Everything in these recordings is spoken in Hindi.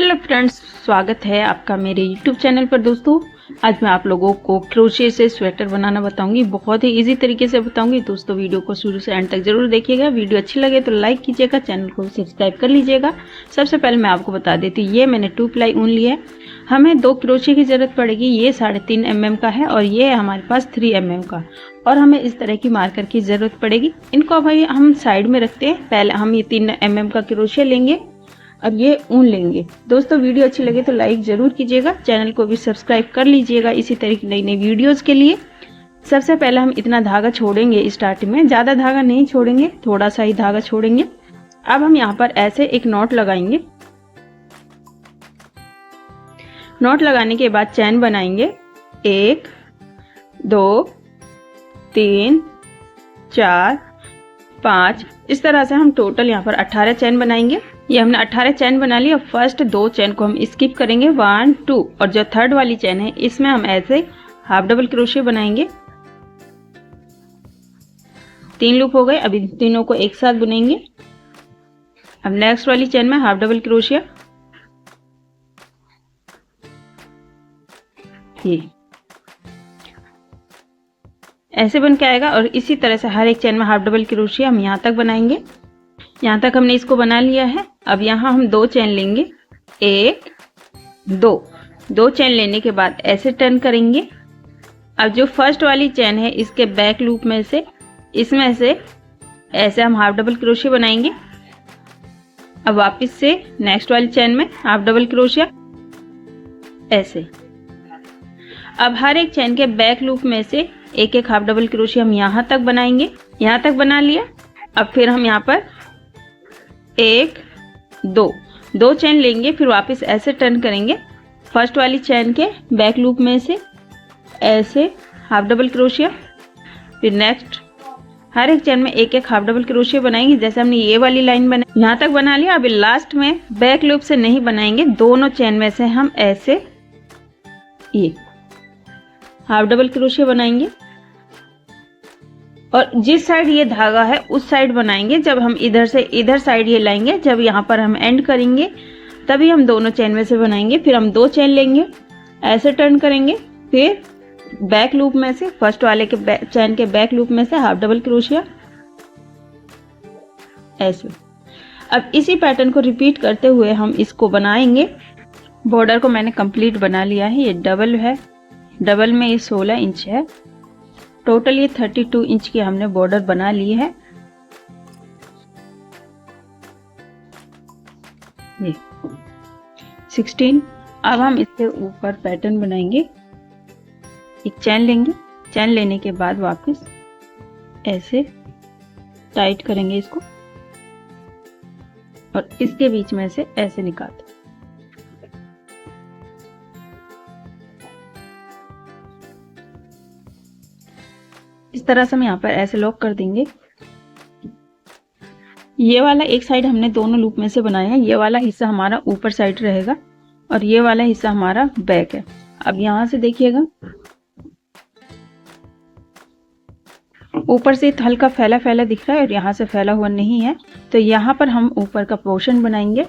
हेलो फ्रेंड्स, स्वागत है आपका मेरे यूट्यूब चैनल पर। दोस्तों, आज मैं आप लोगों को क्रोशे से स्वेटर बनाना बताऊंगी। बहुत ही इजी तरीके से बताऊंगी। दोस्तों, वीडियो को शुरू से एंड तक जरूर देखिएगा। वीडियो अच्छी लगे तो लाइक कीजिएगा, चैनल को सब्सक्राइब कर लीजिएगा। सबसे पहले मैं आपको बता देती हूँ, ये मैंने 2 प्लाई ऊन लिया है। हमें 2 क्रोशे की जरूरत पड़ेगी। ये 3.5 mm का है और ये हमारे पास 3 mm का, और हमें इस तरह की मार्कर की जरूरत पड़ेगी। इनको अब हम साइड में रखते हैं। पहले हम ये 3 mm का क्रोशे लेंगे, अब ये ऊन लेंगे। दोस्तों, वीडियो अच्छी लगे तो लाइक जरूर कीजिएगा, चैनल को भी सब्सक्राइब कर लीजिएगा इसी तरह की नई नई वीडियोस के लिए। सबसे पहले हम इतना धागा छोड़ेंगे स्टार्टिंग में, ज़्यादा धागा नहीं छोड़ेंगे, थोड़ा सा ही धागा छोड़ेंगे। अब हम यहाँ पर ऐसे एक नॉट लगाएंगे। नॉट लगाने के बाद चैन बनाएंगे 1 2 3 4 5। इस तरह से हम टोटल यहाँ पर 18 चैन बनाएंगे। ये हमने 18 चैन बना ली। अब फर्स्ट 2 चैन को हम स्किप करेंगे 1 2, और जो थर्ड वाली चैन है इसमें हम ऐसे हाफ डबल क्रोशे बनाएंगे। 3 लूप हो गए। अब इन तीनों को एक साथ बुनेंगे। अब नेक्स्ट वाली चैन में हाफ डबल क्रोशिया, ये ऐसे बन के आएगा। और इसी तरह से हर एक चैन में हाफ डबल क्रोशिया हम यहाँ तक बनाएंगे। यहाँ तक हमने इसको बना लिया है। अब यहाँ हम 2 चैन लेंगे, 1 2 चैन लेने के बाद ऐसे टर्न करेंगे। अब जो फर्स्ट वाली चैन है इसके बैक लूप में से, इसमें से ऐसे हम हाफ डबल क्रोशिया बनाएंगे। अब वापस से नेक्स्ट वाली चैन में हाफ डबल क्रोशिया ऐसे। अब हर एक चैन के बैक लूप में से एक एक हाफ डबल क्रोशिया हम यहाँ तक बनाएंगे। यहाँ तक बना लिया। अब फिर हम यहाँ पर 1 2 चैन लेंगे, फिर वापस ऐसे टर्न करेंगे। फर्स्ट वाली चैन के बैक लूप में से ऐसे हाफ डबल क्रोशिया, फिर नेक्स्ट हर एक चैन में एक एक हाफ डबल क्रोशिया बनाएंगे। जैसे हमने ये वाली लाइन बनाई, यहाँ तक बना लिया। अभी लास्ट में बैक लूप से नहीं बनाएंगे, दोनों चैन में से हम ऐसे ये हाफ डबल क्रोशिया बनाएंगे, और जिस साइड ये धागा है उस साइड बनाएंगे। जब हम इधर से इधर साइड ये लाएंगे, जब यहाँ पर हम एंड करेंगे तभी हम दोनों चैन में से बनाएंगे। फिर हम 2 चैन लेंगे, ऐसे टर्न करेंगे, फिर बैक लूप में से फर्स्ट वाले के चैन के बैक लूप में से हाफ डबल क्रोशिया ऐसे। अब इसी पैटर्न को रिपीट करते हुए हम इसको बनाएंगे। बॉर्डर को मैंने कंप्लीट बना लिया है। ये डबल है, डबल में ये 16 इंच है। टोटल ये 32 इंच की हमने बॉर्डर बना ली है। ये 16। अब हम इसके ऊपर पैटर्न बनाएंगे। एक चैन लेंगे, चैन लेने के बाद वापस ऐसे टाइट करेंगे इसको, और इसके बीच में से ऐसे निकालते। इस तरह से हम यहाँ पर ऐसे लॉक कर देंगे। ये वाला एक साइड हमने दोनों लूप में से बनाया है। ये वाला हिस्सा हमारा ऊपर साइड रहेगा और ये वाला हिस्सा हमारा बैक है। अब यहाँ से देखिएगा, ऊपर से हल्का फैला फैला दिख रहा है और यहाँ से फैला हुआ नहीं है, तो यहाँ पर हम ऊपर का पोर्शन बनाएंगे।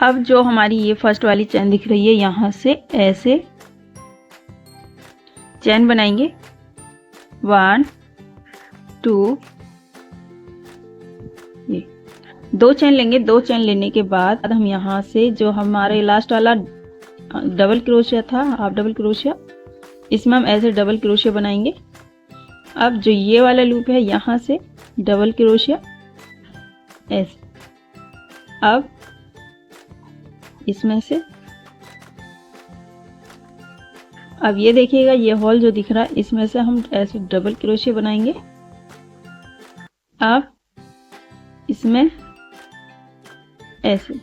अब जो हमारी ये फर्स्ट वाली चैन दिख रही है, यहाँ से ऐसे चैन बनाएंगे 1 2, ये 2 चैन लेंगे। 2 चैन लेने के बाद हम यहाँ से जो हमारे लास्ट वाला डबल क्रोशिया था, हाफ डबल क्रोशिया, इसमें हम ऐसे डबल क्रोशिया बनाएंगे। अब जो ये वाला लूप है, यहाँ से डबल क्रोशिया ऐसे। अब इसमें से, अब ये देखिएगा, ये होल जो दिख रहा है इसमें से हम ऐसे डबल क्रोशिया बनाएंगे। अब इसमें ऐसे।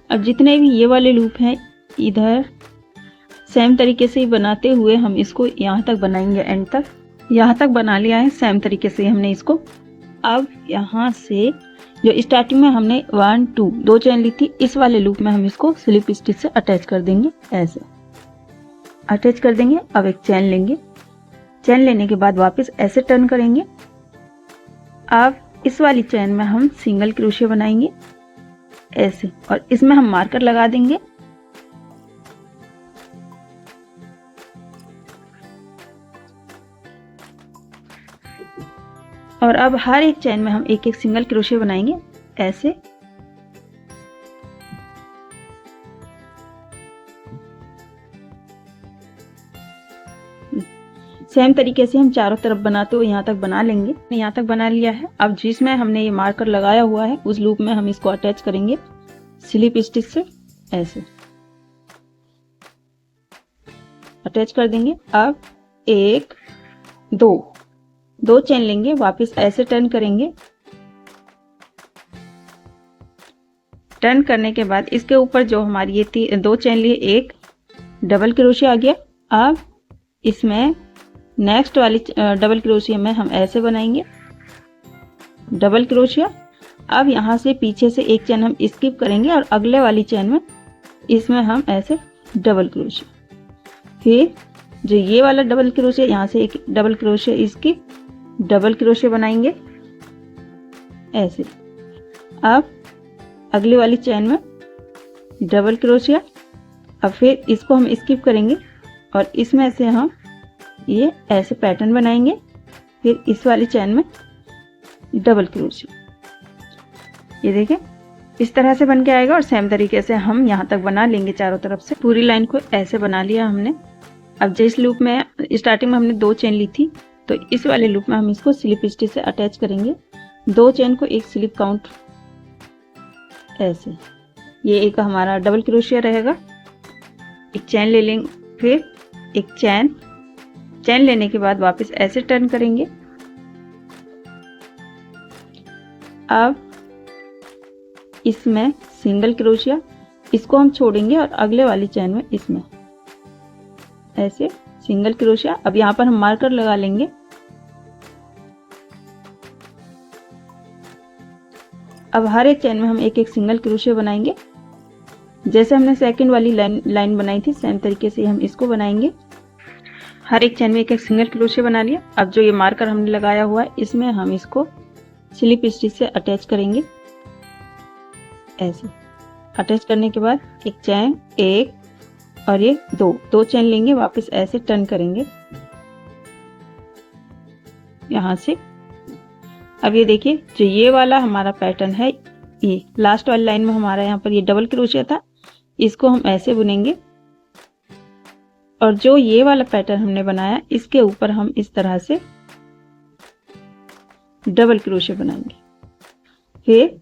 अब जितने भी ये वाले लूप हैं इधर सेम तरीके से ही बनाते हुए हम इसको यहाँ तक बनाएंगे, एंड तक। यहाँ तक बना लिया है सेम तरीके से हमने इसको। अब यहाँ से जो स्टार्टिंग में हमने 1 2 चैन ली थी, इस वाले लूप में हम इसको स्लिप स्टिच से अटैच कर देंगे। ऐसे अटैच कर देंगे। अब एक चैन लेंगे, चैन लेने के बाद वापस ऐसे टर्न करेंगे। अब इस वाली चैन में हम सिंगल क्रोशिया बनाएंगे ऐसे, और इसमें हम मार्कर लगा देंगे। और अब हर एक चैन में हम एक एक सिंगल क्रोशिया बनाएंगे ऐसे। सेम तरीके से हम चारों तरफ बनाते हुए यहाँ तक बना लेंगे। यहाँ तक बना लिया है। अब जिसमें हमने ये मार्कर लगाया हुआ है उस लूप में हम इसको अटैच करेंगे स्लिप स्टिच से ऐसे अटैच कर देंगे। अब एक दो चेन लेंगे, वापस ऐसे टर्न करेंगे। टर्न करने के बाद इसके ऊपर जो हमारी ये दो चेन लिए, एक डबल क्रोशिया आ गया। अब इसमें नेक्स्ट वाली डबल क्रोशिया में हम ऐसे बनाएंगे डबल क्रोशिया। अब यहाँ से पीछे से एक चेन हम स्किप करेंगे और अगले वाली चेन में इसमें हम ऐसे डबल क्रोशिया। फिर जो ये वाला डबल क्रोशिया, यहाँ से एक डबल क्रोशिया इसकी डबल क्रोशिया बनाएंगे ऐसे। अब अगली वाली चेन में डबल क्रोशिया। अब फिर इसको हम स्किप करेंगे और इसमें से हम ये ऐसे पैटर्न बनाएंगे। फिर इस वाली चेन में डबल क्रोशिया। ये देखें इस तरह से बन के आएगा। और सेम तरीके से हम यहाँ तक बना लेंगे चारों तरफ से। पूरी लाइन को ऐसे बना लिया हमने। अब जिस लूप में स्टार्टिंग में हमने दो चेन ली थी, तो इस वाले लूप में हम इसको स्लिप स्टिच से अटैच करेंगे। दो चेन को एक स्लिप काउंट ऐसे। ये एक हमारा डबल क्रोशिया रहेगा। एक चेन ले लेंगे, फिर एक चेन लेने के बाद वापस ऐसे टर्न करेंगे। अब इसमें सिंगल क्रोशिया, इसको हम छोड़ेंगे और अगले वाली चेन में इसमें ऐसे सिंगल क्रोशिया। अब यहाँ पर हम मार्कर लगा लेंगे। अब हर एक चेन में हम एक एक सिंगल क्रोशिया बनाएंगे। जैसे हमने सेकंड वाली लाइन बनाई थी, सेम तरीके से हम इसको बनाएंगे। हर एक चेन में एक एक सिंगल क्रोशिया बना लिया। अब जो ये मार्कर हमने लगाया हुआ है, इसमें हम इसको स्लिप स्टिच से अटैच करेंगे ऐसे। अटैच करने के बाद एक चेन, एक और ये दो चेन लेंगे, वापस ऐसे टर्न करेंगे यहाँ से। अब ये देखिए जो ये वाला हमारा पैटर्न है, ये लास्ट वाली लाइन में हमारा यहाँ पर ये डबल क्रोशिया था, इसको हम ऐसे बुनेंगे। और जो ये वाला पैटर्न हमने बनाया, इसके ऊपर हम इस तरह से डबल क्रोशिया बनाएंगे। फिर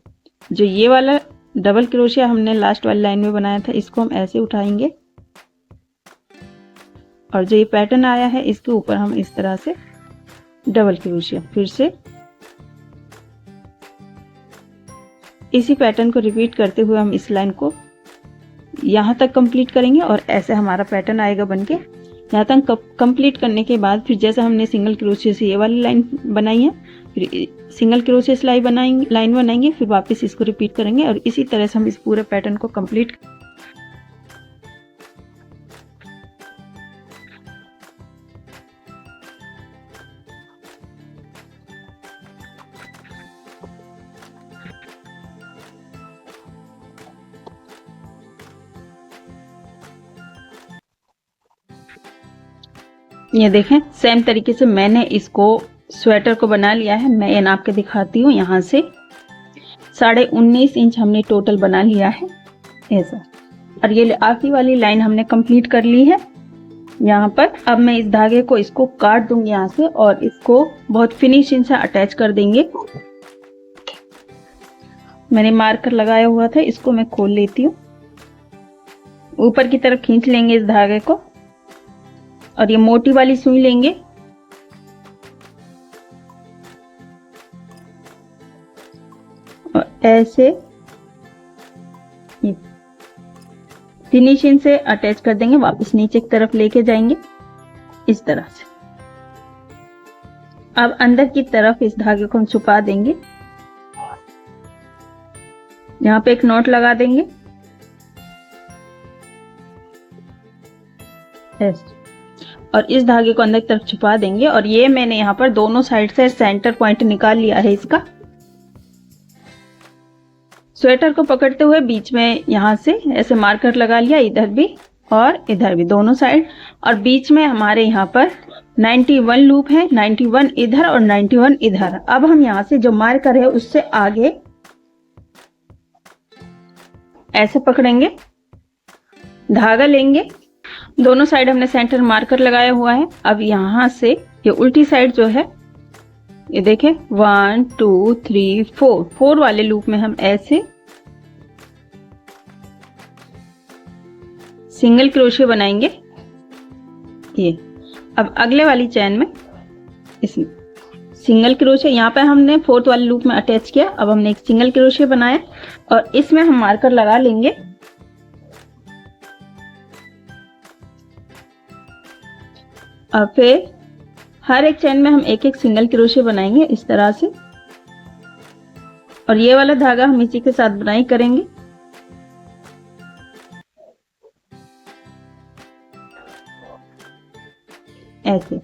जो ये वाला डबल क्रोशिया हमने लास्ट वाली लाइन में बनाया था, इसको हम ऐसे उठाएंगे। और जो ये पैटर्न आया है, इसके ऊपर हम इस तरह से डबल क्रोशिया। फिर से इसी पैटर्न को रिपीट करते हुए हम इस लाइन को यहाँ तक कंप्लीट करेंगे। और ऐसे हमारा पैटर्न आएगा बनके। यहाँ तक कंप्लीट करने के बाद फिर जैसे हमने सिंगल क्रोशिया से ये वाली लाइन बनाई है, फिर सिंगल क्रोशिया से लाइन बनाएंगे, फिर वापस इसको रिपीट करेंगे। और इसी तरह से हम इस पूरे पैटर्न को कंप्लीट। ये देखें सेम तरीके से मैंने इसको स्वेटर को बना लिया है। मैं ये नाप के दिखाती हूँ। यहाँ से 19.5 इंच हमने टोटल बना लिया है ऐसा। और ये आखिरी वाली लाइन हमने कंप्लीट कर ली है यहाँ पर। अब मैं इस धागे को इसको काट दूंगी यहाँ से और इसको बहुत फिनिशिंग से अटैच कर देंगे। मैंने मार्कर लगाया हुआ था, इसको मैं खोल लेती हूँ। ऊपर की तरफ खींच लेंगे इस धागे को और ये मोटी वाली सुई लेंगे। और ऐसे फिनिशिंग से अटैच कर देंगे। वापस नीचे की तरफ लेके जाएंगे इस तरह से। अब अंदर की तरफ इस धागे को हम छुपा देंगे। यहाँ पे एक नॉट लगा देंगे ऐसे। और इस धागे को अंदर की तरफ छुपा देंगे। और ये मैंने यहाँ पर दोनों साइड से सेंटर पॉइंट निकाल लिया है इसका स्वेटर को पकड़ते हुए बीच में यहाँ से ऐसे मार्कर लगा लिया, इधर भी और इधर भी, दोनों साइड। और बीच में हमारे यहाँ पर 91 लूप है, 91 इधर और 91 इधर। अब हम यहाँ से जो मार्कर है उससे आगे ऐसे पकड़ेंगे, धागा लेंगे, दोनों साइड हमने सेंटर मार्कर लगाया हुआ है। अब यहाँ से ये उल्टी साइड जो है, ये देखें 1 2 3 4, 4 वाले लूप में हम ऐसे सिंगल क्रोशे बनाएंगे। ये अब अगले वाली चैन में इसमें सिंगल क्रोशे, यहाँ पे हमने 4th वाले लूप में अटैच किया। अब हमने एक सिंगल क्रोशे बनाया और इसमें हम मार्कर लगा लेंगे। अब फिर हर एक चैन में हम एक एक सिंगल क्रोशे बनाएंगे इस तरह से, और ये वाला धागा हम इसी के साथ बुनाई करेंगे। ऐसे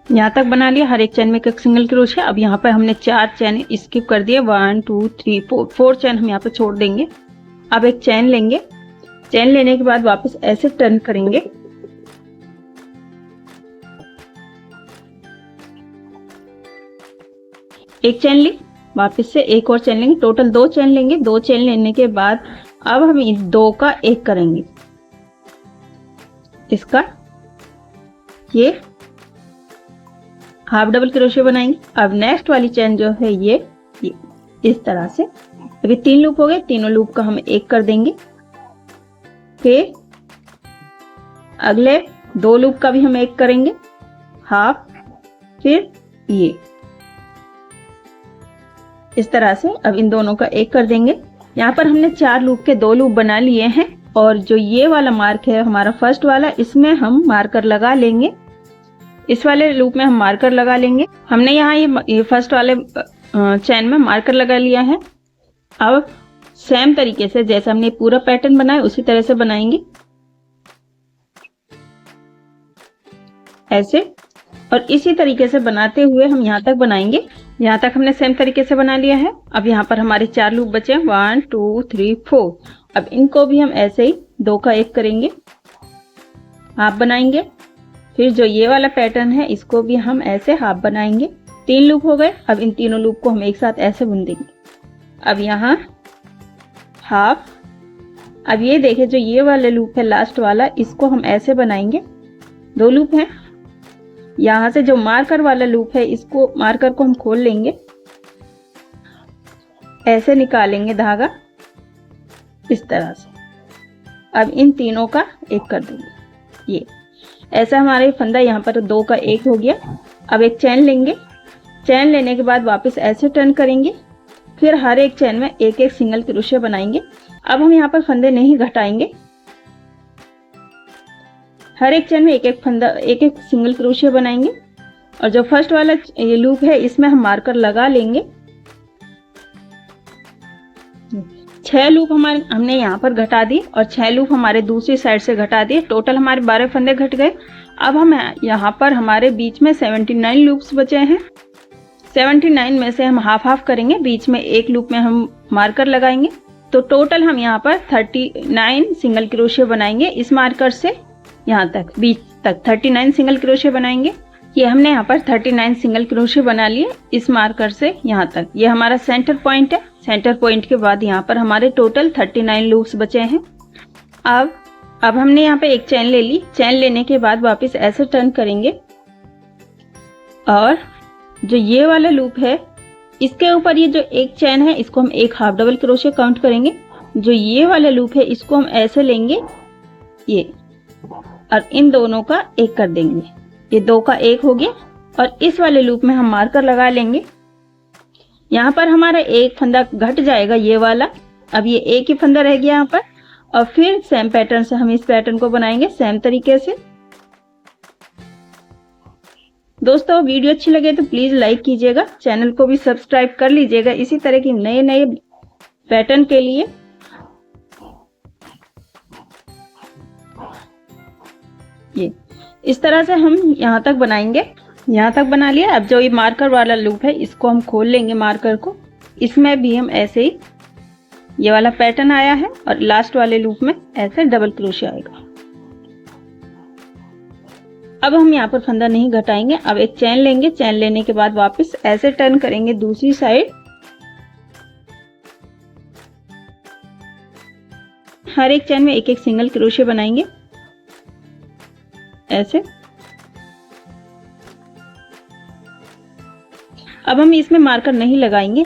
यहाँ तक बना लिया, हर एक चैन में एक सिंगल क्रोशे। अब यहाँ पर हमने 4 चैन स्किप कर दिए, 1 2 3 4 चैन हम यहाँ पे छोड़ देंगे। अब एक चैन लेंगे, चैन लेने के बाद वापस ऐसे टर्न करेंगे, एक चैन ली, वापस से एक और चैन लेंगे, टोटल 2 चैन लेंगे। 2 चैन लेने के बाद अब हम इन 2 का 1 करेंगे, इसका ये हाफ डबल क्रोशे बनाएंगे। अब नेक्स्ट वाली चैन जो है ये इस तरह से, अभी 3 लूप हो गए, तीनों लूप का हम 1 कर देंगे। फिर अगले 2 लूप का भी हम 1 करेंगे, हाफ, फिर ये इस तरह से। अब इन दोनों का 1 कर देंगे। यहाँ पर हमने 4 लूप के 2 लूप बना लिए हैं, और जो ये वाला मार्क है हमारा फर्स्ट वाला, इसमें हम मार्कर लगा लेंगे। इस वाले लूप में हम मार्कर लगा लेंगे। हमने यहाँ ये फर्स्ट वाले चैन में मार्कर लगा लिया है। अब सेम तरीके से जैसे हमने पूरा पैटर्न बनाया उसी तरह से बनाएंगे ऐसे, और इसी तरीके से बनाते हुए हम यहाँ तक बनाएंगे। यहाँ तक हमने सेम तरीके से बना लिया है। अब यहाँ पर हमारे 4 लूप बचे हैं, 1 2 3 4। अब इनको भी हम ऐसे ही 2 का 1 करेंगे, हाफ बनाएंगे। फिर जो ये वाला पैटर्न है इसको भी हम ऐसे हाफ बनाएंगे। 3 लूप हो गए। अब इन तीनों लूप को हम एक साथ ऐसे बुन देंगे। अब यहाँ हाफ। अब ये देखिए जो ये वाला लूप है लास्ट वाला, इसको हम ऐसे बनाएंगे। 2 लूप हैं। यहाँ से जो मार्कर वाला लूप है, इसको मार्कर को हम खोल लेंगे, ऐसे निकालेंगे धागा इस तरह से। अब इन तीनों का 1 कर देंगे। ये ऐसा हमारे फंदा यहाँ पर 2 का 1 हो गया। अब एक चैन लेंगे, चैन लेने के बाद वापस ऐसे टर्न करेंगे, फिर हर एक चैन में एक एक सिंगल क्रोशे बनाएंगे। अब हम यहाँ पर फंदे नहीं घटाएंगे, हर एक चैन में एक एक फंदा एक एक सिंगल क्रोशे बनाएंगे। और जो फर्स्ट वाला ये लूप है इसमें हम मार्कर लगा लेंगे। 6 लूप हमने यहाँ पर घटा दिए और 6 लूप हमारे दूसरी साइड से घटा दिए। टोटल हमारे 12 फंदे घट गए। अब हम यहाँ पर हमारे बीच में 79 लूप्स बचे हैं। 79 में से हम हाफ हाफ करेंगे, बीच में एक लूप में हम मार्कर लगाएंगे। तो टोटल हम यहाँ पर 39 सिंगल क्रोशे बनाएंगे। इस मार्कर से यहाँ तक बीच तक 39 सिंगल क्रोशे बनाएंगे। ये हमने यहाँ पर 39 सिंगल क्रोशे बना लिए इस मार्कर से यहाँ तक। ये हमारा सेंटर पॉइंट है। सेंटर पॉइंट के बाद यहाँ पर हमारे टोटल 39 लूप्स बचे हैं। अब हमने यहाँ पे एक चैन ले ली। चैन लेने के बाद वापस ऐसे टर्न करेंगे और जो ये वाला लूप है इसके ऊपर ये जो एक चैन है इसको हम एक हाफ डबल क्रोशे काउंट करेंगे। जो ये वाला लूप है इसको हम ऐसे लेंगे ये, और इन दोनों का 1 कर देंगे। ये 2 का 1 हो गया। और इस वाले लूप में हम मार्कर लगा लेंगे। यहाँ पर हमारा एक फंदा घट जाएगा ये वाला। अब ये एक ही फंदा रह गया यहाँ पर। और फिर सेम पैटर्न से हम इस पैटर्न को बनाएंगे सेम तरीके से। दोस्तों वीडियो अच्छी लगे तो प्लीज लाइक कीजिएगा, चैनल को भी सब्सक्राइब कर लीजिएगा इसी तरह की नए नए पैटर्न के लिए। ये इस तरह से हम यहाँ तक बनाएंगे। यहाँ तक बना लिया। अब जो ये मार्कर वाला लूप है इसको हम खोल लेंगे मार्कर को। इसमें भी हम ऐसे ही ये वाला पैटर्न आया है और लास्ट वाले लूप में ऐसे डबल क्रोशिया आएगा। अब हम यहाँ पर फंदा नहीं घटाएंगे। अब एक चैन लेंगे, चैन लेने के बाद वापस ऐसे टर्न करेंगे दूसरी साइड। हर एक चैन में एक एक सिंगल क्रोशिया बनाएंगे ऐसे। अब हम इसमें मार्कर नहीं लगाएंगे।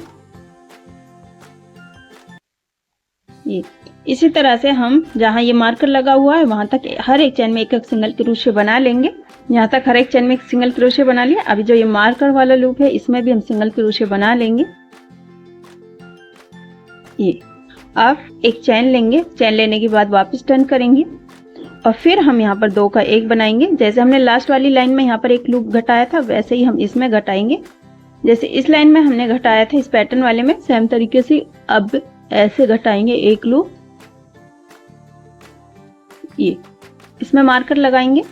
ये इसी तरह से हम जहां ये मार्कर लगा हुआ है वहां तक हर एक चैन में एक एक सिंगल क्रोशिया बना लेंगे। यहाँ तक हर एक चैन में एक सिंगल क्रोशिया बना लिया। अभी जो ये मार्कर वाला लूप है इसमें भी हम सिंगल क्रोशिया बना लेंगे। ये अब एक चैन लेंगे, चैन लेने के बाद वापस टर्न करेंगे और फिर हम यहाँ पर 2 का 1 बनाएंगे। जैसे हमने लास्ट वाली लाइन में यहाँ पर एक लूप घटाया था वैसे ही हम इसमें घटाएंगे। जैसे इस लाइन में हमने घटाया था इस पैटर्न वाले में, सेम तरीके से अब ऐसे घटाएंगे एक लूप। ये इसमें मार्कर लगाएंगे।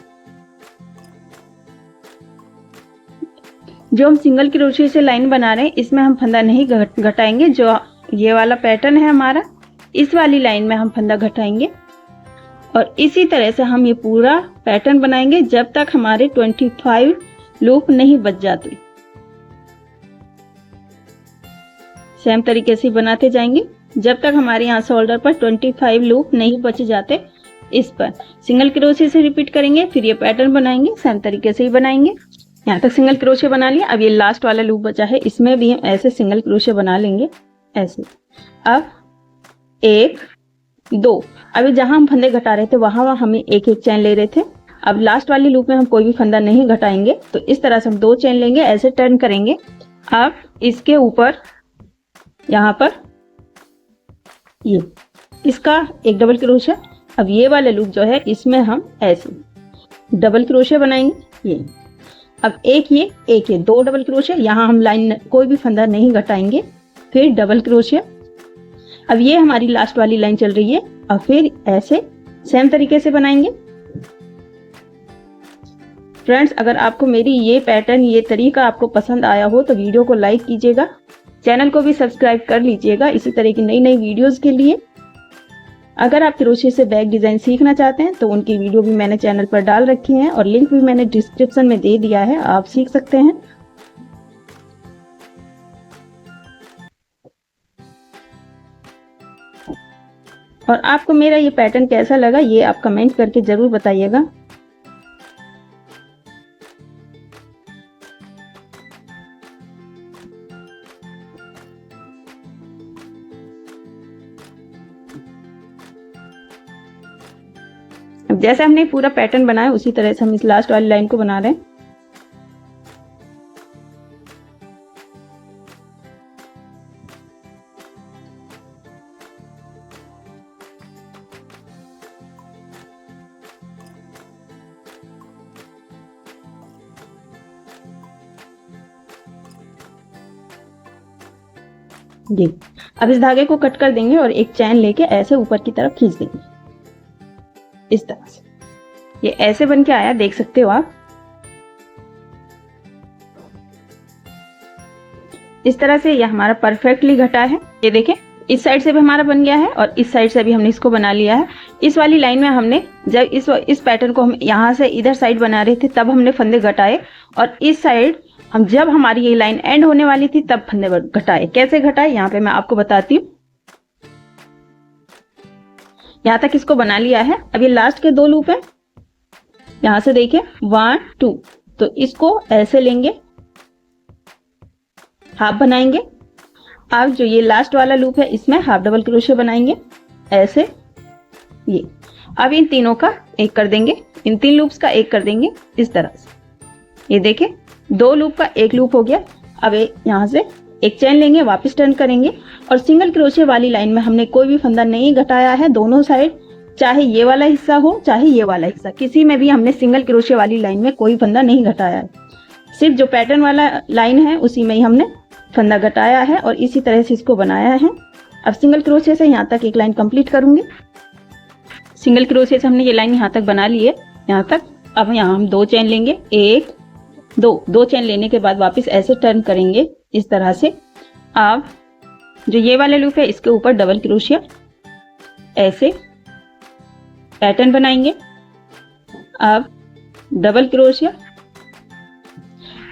जो हम सिंगल क्रोशिया से लाइन बना रहे हैं इसमें हम फंदा नहीं घटाएंगे। जो ये वाला पैटर्न है हमारा, इस वाली लाइन में हम फंदा घटाएंगे और इसी तरह से हम ये पूरा पैटर्न बनाएंगे जब तक हमारे 25 लूप नहीं बच जाते। सेम तरीके से बनाते जाएंगे जब तक हमारे यहाँ शोल्डर पर 25 लूप नहीं बच जाते। इस पर सिंगल क्रोशिया से रिपीट करेंगे, फिर ये पैटर्न बनाएंगे, सेम तरीके से ही बनाएंगे। यहाँ तक सिंगल क्रोशिया बना लिया। अब ये लास्ट वाला लूप बचा है इसमें भी हम ऐसे सिंगल क्रोशिया बना लेंगे ऐसे। अब 1 2, अभी जहां हम फंदे घटा रहे थे वहां हमें एक एक चैन ले रहे थे। अब लास्ट वाली लूप में हम कोई भी फंदा नहीं घटाएंगे, तो इस तरह से हम 2 चैन लेंगे, ऐसे टर्न करेंगे। अब इसके ऊपर यहाँ पर ये इसका एक डबल क्रोशिया। अब ये वाला लूप जो है इसमें हम ऐसे डबल क्रोशिया बनाएंगे। ये अब एक ये 2 डबल क्रोशिया। यहाँ हम लाइन कोई भी फंदा नहीं घटाएंगे, फिर डबल क्रोशिया। अब ये हमारी लास्ट वाली लाइन चल रही है और फिर ऐसे सेम तरीके से बनाएंगे। फ्रेंड्स, अगर आपको मेरी ये पैटर्न, ये तरीका आपको पसंद आया हो तो वीडियो को लाइक कीजिएगा, चैनल को भी सब्सक्राइब कर लीजिएगा इसी तरह की नई नई वीडियोस के लिए। अगर आप क्रोशिया से बैग डिजाइन सीखना चाहते हैं तो उनकी वीडियो भी मैंने चैनल पर डाल रखी है और लिंक भी मैंने डिस्क्रिप्शन में दे दिया है, आप सीख सकते हैं। और आपको मेरा ये पैटर्न कैसा लगा ये आप कमेंट करके जरूर बताइएगा। अब जैसे हमने पूरा पैटर्न बनाया उसी तरह से हम इस लास्ट वाली लाइन को बना रहे हैं। जी, अब इस धागे को कट कर देंगे और एक चैन लेके ऐसे ऊपर की तरफ खींच देंगे इस तरह से। ये ऐसे बन के आया, देख सकते हो आप। इस तरह से ये हमारा परफेक्टली घटा है। ये देखें, इस साइड से भी हमारा बन गया है और इस साइड से भी हमने इसको बना लिया है। इस वाली लाइन में हमने जब इस पैटर्न को हम यहाँ से इधर साइड बना रहे थे तब हमने फंदे घटाए, और इस साइड हम जब हमारी ये लाइन एंड होने वाली थी तब फंदे घटाए। कैसे घटाए यहाँ पे मैं आपको बताती हूँ। यहाँ तक इसको बना लिया है। अब ये लास्ट के 2 लूप है, यहाँ से देखिए 1 2, तो इसको ऐसे लेंगे, हाफ बनाएंगे। अब जो ये लास्ट वाला लूप है इसमें हाफ डबल क्रोशिया बनाएंगे ऐसे। ये अब इन तीनों का एक कर देंगे, इन 3 लूप्स का एक कर देंगे इस तरह से। ये देखिए 2 लूप का 1 लूप हो गया। अब यहाँ से एक चैन लेंगे, वापस टर्न करेंगे और सिंगल क्रोशिया वाली लाइन में हमने कोई भी फंदा नहीं घटाया है। दोनों साइड, चाहे ये वाला हिस्सा हो चाहे ये वाला हिस्सा, किसी में भी हमने सिंगल क्रोशिया वाली लाइन में कोई फंदा नहीं घटाया है। सिर्फ जो पैटर्न वाला लाइन है उसी में ही हमने फंदा घटाया है और इसी तरह से इसको बनाया है। अब सिंगल क्रोशिया से यहाँ तक एक लाइन कंप्लीट करूंगी। सिंगल क्रोशिया से हमने ये लाइन यहाँ तक बना ली है, यहाँ तक। अब यहाँ हम 2 चैन लेंगे, 1 2 चैन लेने के बाद वापस ऐसे टर्न करेंगे इस तरह से। अब जो ये वाला लूप है इसके ऊपर डबल क्रोशिया ऐसे पैटर्न बनाएंगे। अब डबल क्रोशिया,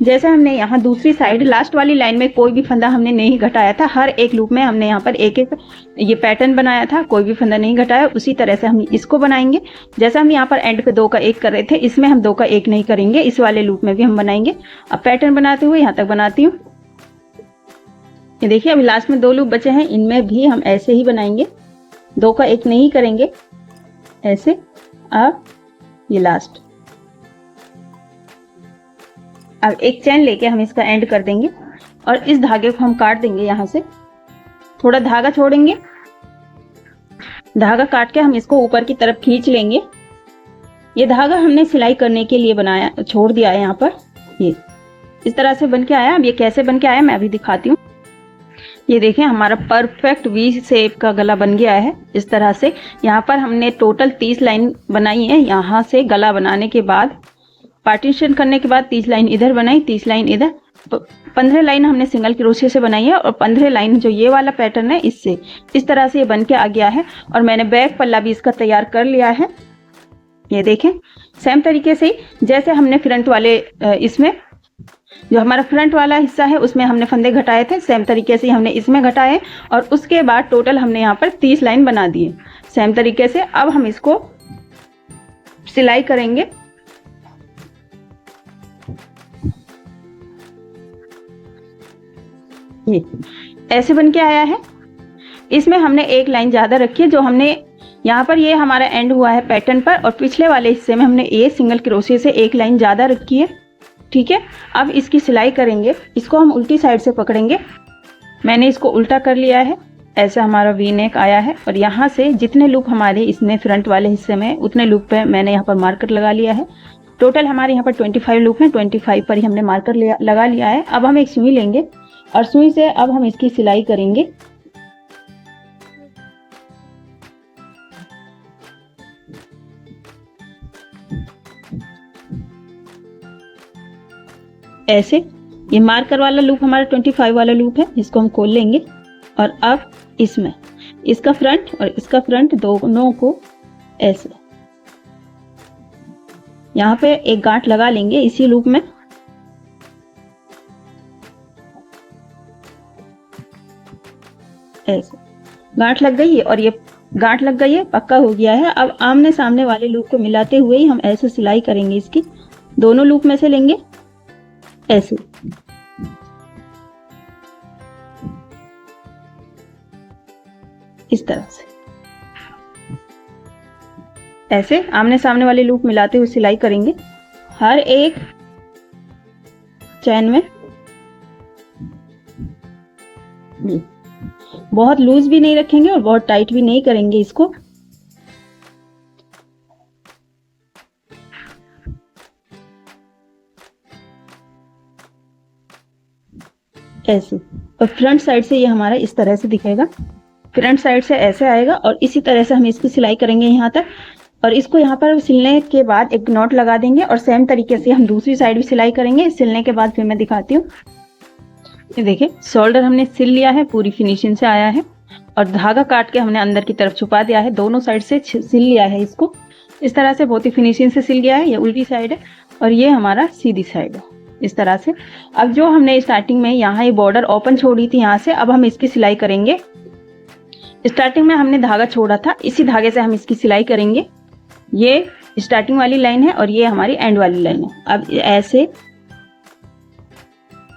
जैसे हमने यहाँ दूसरी साइड लास्ट वाली लाइन में कोई भी फंदा हमने नहीं घटाया था, हर एक लूप में हमने यहाँ पर एक एक ये पैटर्न बनाया था, कोई भी फंदा नहीं घटाया। उसी तरह से हम इसको बनाएंगे। जैसा हम यहाँ पर एंड पे 2 का 1 कर रहे थे, इसमें हम 2 का 1 नहीं करेंगे, इस वाले लूप में भी हम बनाएंगे। अब पैटर्न बनाते हुए यहाँ तक बनाती हूँ। ये देखिए अभी लास्ट में 2 लूप बचे हैं, इनमें भी हम ऐसे ही बनाएंगे, 2 का 1 नहीं करेंगे ऐसे। अब ये लास्ट, अब एक चैन लेके हम इसका एंड कर देंगे और इस धागे को हम काट देंगे। यहाँ से थोड़ा धागा छोड़ेंगे, धागा काट के हम इसको ऊपर की तरफ खींच लेंगे। ये धागा हमने सिलाई करने के लिए बनाया, छोड़ दिया है यहाँ पर। ये इस तरह से बन के आया। अब ये कैसे बन के आया मैं अभी दिखाती हूँ। ये देखें हमारा परफेक्ट वी शेप का गला बन गया है। इस तरह से यहाँ पर हमने टोटल 30 लाइन बनाई है। यहाँ से गला बनाने के बाद पार्टीशन करने के बाद 30 लाइन इधर बनाई, 30 लाइन इधर, 15 लाइन हमने सिंगल क्रोशिया से बनाई है और 15 लाइन जो ये वाला पैटर्न है इससे। इस तरह से ये बन के आ गया है और मैंने बैक पल्ला भी इसका तैयार कर लिया है। ये देखें सेम तरीके से ही जैसे हमने फ्रंट वाले इसमें जो हमारा फ्रंट वाला हिस्सा है उसमें हमने फंदे घटाए थे, सेम तरीके से हमने इसमें घटाए और उसके बाद टोटल हमने यहाँ पर 30 लाइन बना दिए सेम तरीके से। अब हम इसको सिलाई करेंगे। ये ऐसे बन के आया है। इसमें हमने एक लाइन ज्यादा रखी है, जो हमने यहाँ पर ये हमारा एंड हुआ है पैटर्न पर और पिछले वाले हिस्से में हमने ये सिंगल क्रोशिया से एक लाइन ज्यादा रखी है। ठीक है, अब इसकी सिलाई करेंगे। इसको हम उल्टी साइड से पकड़ेंगे। मैंने इसको उल्टा कर लिया है, ऐसा हमारा वी नेक आया है और यहाँ से जितने लूप हमारे इसमें फ्रंट वाले हिस्से में उतने लूप पे मैंने यहाँ पर मार्कर लगा लिया है। टोटल हमारे यहाँ पर 25 लूप हैं, 25 पर ही हमने मार्कर लगा लिया है। अब हम एक सुई लेंगे और सुई से अब हम इसकी सिलाई करेंगे। ऐसे ये मार्कर वाला लूप हमारा 25 वाला लूप है, इसको हम खोल लेंगे और अब इसमें इसका फ्रंट और इसका फ्रंट दोनों को ऐसे यहाँ पे एक गांठ लगा लेंगे इसी लूप में। ऐसे गांठ लग गई है और ये गांठ लग गई है, पक्का हो गया है। अब आमने सामने वाले लूप को मिलाते हुए ही हम ऐसे सिलाई करेंगे। इसकी दोनों लूप में से लेंगे ऐसे, इस तरह से ऐसे आमने सामने वाले लूप मिलाते हुए सिलाई करेंगे हर एक चैन में। बहुत लूज भी नहीं रखेंगे और बहुत टाइट भी नहीं करेंगे इसको। ऐसे और फ्रंट साइड से ये हमारा इस तरह से दिखेगा। फ्रंट साइड से ऐसे आएगा और इसी तरह से हम इसकी सिलाई करेंगे यहाँ तक और इसको यहाँ पर सिलने के बाद एक नॉट लगा देंगे और सेम तरीके से हम दूसरी साइड भी सिलाई करेंगे। सिलने के बाद फिर मैं दिखाती हूँ। ये देखिए शोल्डर हमने सिल लिया है, पूरी फिनिशिंग से आया है और धागा काट के हमने अंदर की तरफ छुपा दिया है। दोनों साइड से सिल लिया है इसको, इस तरह से बहुत ही फिनिशिंग से सिल गया है। ये उल्टी साइड है और ये हमारा सीधी साइड है, इस तरह से। अब जो हमने स्टार्टिंग में यहाँ ये बॉर्डर ओपन छोड़ी थी यहाँ से, अब हम इसकी सिलाई करेंगे। स्टार्टिंग में हमने धागा छोड़ा था, इसी धागे से हम इसकी सिलाई करेंगे। ये स्टार्टिंग वाली लाइन है और ये हमारी एंड वाली लाइन है। अब ऐसे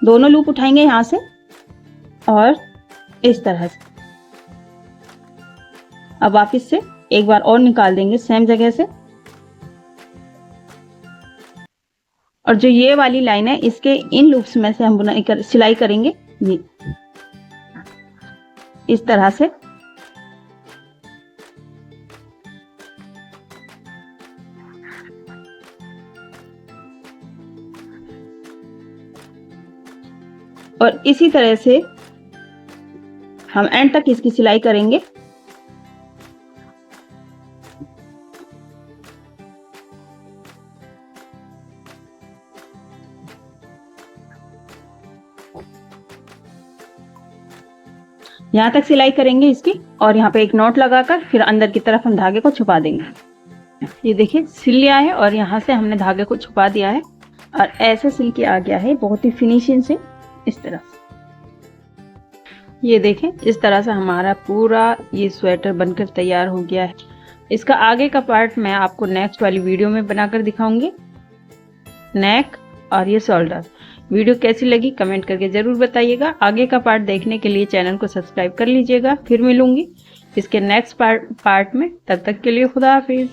दोनों लूप उठाएंगे यहाँ से और इस तरह से अब वापस से एक बार और निकाल देंगे सेम जगह से। और जो ये वाली लाइन है इसके इन लूप्स में से हम सिलाई करेंगे ये इस तरह से। और इसी तरह से हम एंड तक इसकी सिलाई करेंगे। यहाँ तक सिलाई करेंगे इसकी और यहाँ पे एक नॉट लगाकर फिर अंदर की तरफ हम धागे को छुपा देंगे। ये देखिए सिल लिया है और यहाँ से हमने धागे को छुपा दिया है और ऐसे सिल के आ गया है बहुत ही फिनिशिंग से इस तरह से। ये देखें इस तरह से हमारा पूरा ये स्वेटर बनकर तैयार हो गया है। इसका आगे का पार्ट मैं आपको नेक्स्ट वाली वीडियो में बनाकर दिखाऊंगी, नेक और ये शोल्डर। वीडियो कैसी लगी कमेंट करके ज़रूर बताइएगा। आगे का पार्ट देखने के लिए चैनल को सब्सक्राइब कर लीजिएगा। फिर मिलूंगी इसके नेक्स्ट पार्ट में, तब तक के लिए खुदा हाफिज़।